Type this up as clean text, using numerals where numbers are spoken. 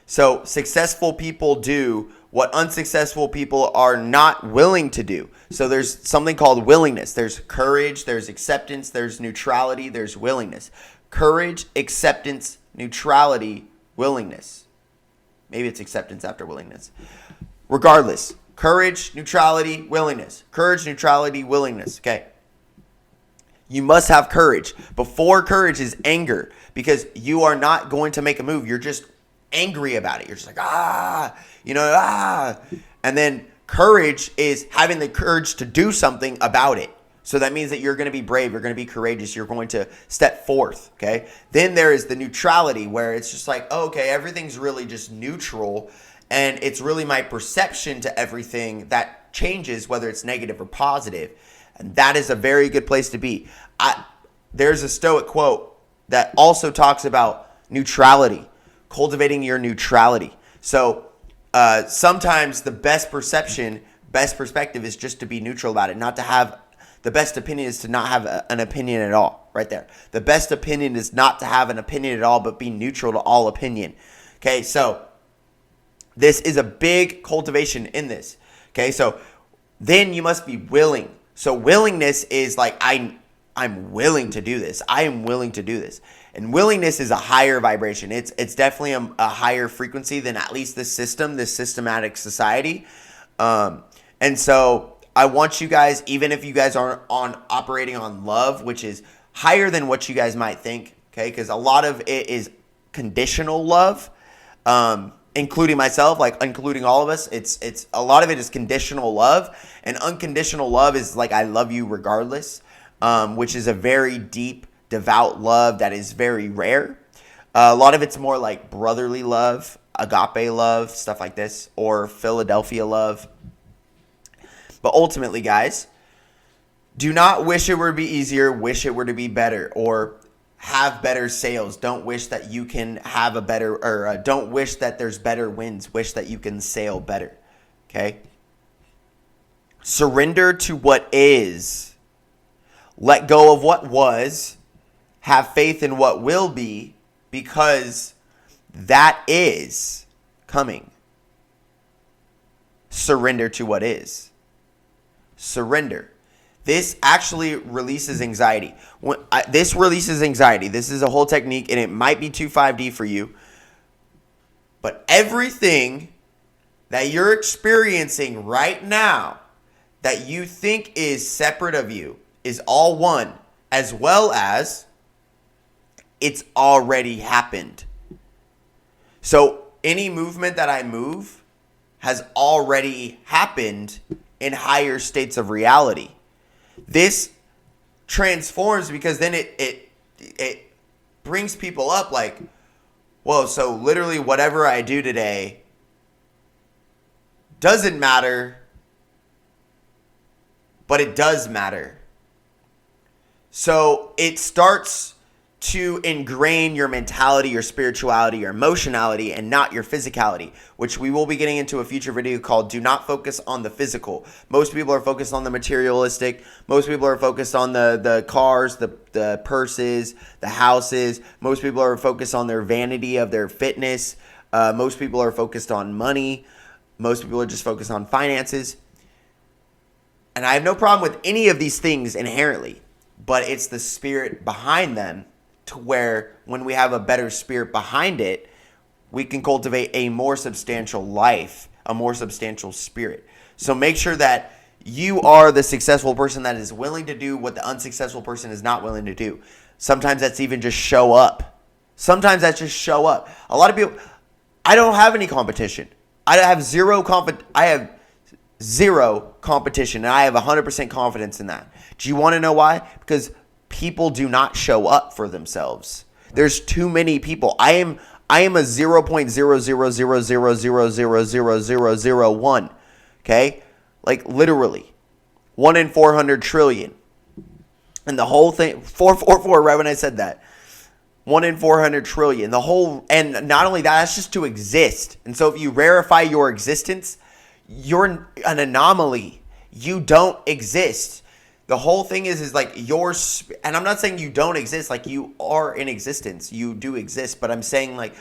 So successful people do what unsuccessful people are not willing to do. So there's something called willingness. There's courage, there's acceptance, there's neutrality, there's willingness. Courage, acceptance, neutrality, willingness. Maybe it's acceptance after willingness. Regardless, courage, neutrality, willingness. Courage, neutrality, willingness. Okay. You must have courage. Before courage is anger, because you are not going to make a move. You're just angry about it. You're just like, And then courage is having the courage to do something about it. So that means that you're going to be brave. You're going to be courageous. You're going to step forth. Okay. Then there is the neutrality, where it's just like, okay, everything's really just neutral. And it's really my perception to everything that changes, whether it's negative or positive. And that is a very good place to be. There's a Stoic quote that also talks about neutrality, cultivating your neutrality. So sometimes the best perspective is just to be neutral about it, not to have the best opinion is to not have an opinion at all. Right there. The best opinion is not to have an opinion at all, but be neutral to all opinion. Okay, so this is a big cultivation in this. Okay, so then you must be willing. So willingness is like, I'm willing to do this. I am willing to do this. And willingness is a higher vibration. It's definitely a higher frequency than at least this systematic society. And so I want you guys, even if you guys aren't operating on love, which is higher than what you guys might think, okay? Because a lot of it is conditional love, including myself, like including all of us. It's a lot of it is conditional love, and unconditional love is like, I love you regardless, which is a very deep, devout love that is very rare. A lot of it's more like brotherly love, agape love, stuff like this, or Philadelphia love. But ultimately, guys, do not wish it were to be easier, wish it were to be better, or have better sales. Don't wish that you can have a better, or don't wish that there's better winds. Wish that you can sail better. Okay? Surrender to what is. Let go of what was. Have faith in what will be, because that is coming. Surrender to what is. Surrender. This actually releases anxiety. This releases anxiety. This is a whole technique, and it might be too 5D for you. But everything that you're experiencing right now that you think is separate of you is all one, as well as it's already happened. So any movement that I move has already happened in higher states of reality. This transforms, because then it brings people up like, whoa, so literally whatever I do today doesn't matter, but it does matter. So it starts to ingrain your mentality, your spirituality, your emotionality, and not your physicality, which we will be getting into a future video called Do Not Focus on the Physical. Most people are focused on the materialistic. Most people are focused on the cars, the purses, the houses. Most people are focused on their vanity of their fitness. Most people are focused on money. Most people are just focused on finances. And I have no problem with any of these things inherently, but it's the spirit behind them, to where when we have a better spirit behind it, we can cultivate a more substantial life, a more substantial spirit. So make sure that you are the successful person that is willing to do what the unsuccessful person is not willing to do. Sometimes that's even just show up. Sometimes that's just show up. A lot of people, I don't have any competition. I have zero competition, and I have 100% confidence in that. Do you want to know why? Because people do not show up for themselves. There's too many people. I am a 0.00000000001. Okay? Like literally 1 in 400 trillion. And the whole thing, 444, right when I said that. 1 in 400 trillion. The whole, and not only that, that's just to exist. And so if you rarefy your existence, you're an anomaly. You don't exist. The whole thing is like yours, and I'm not saying you don't exist, like you are in existence. You do exist, but I'm saying like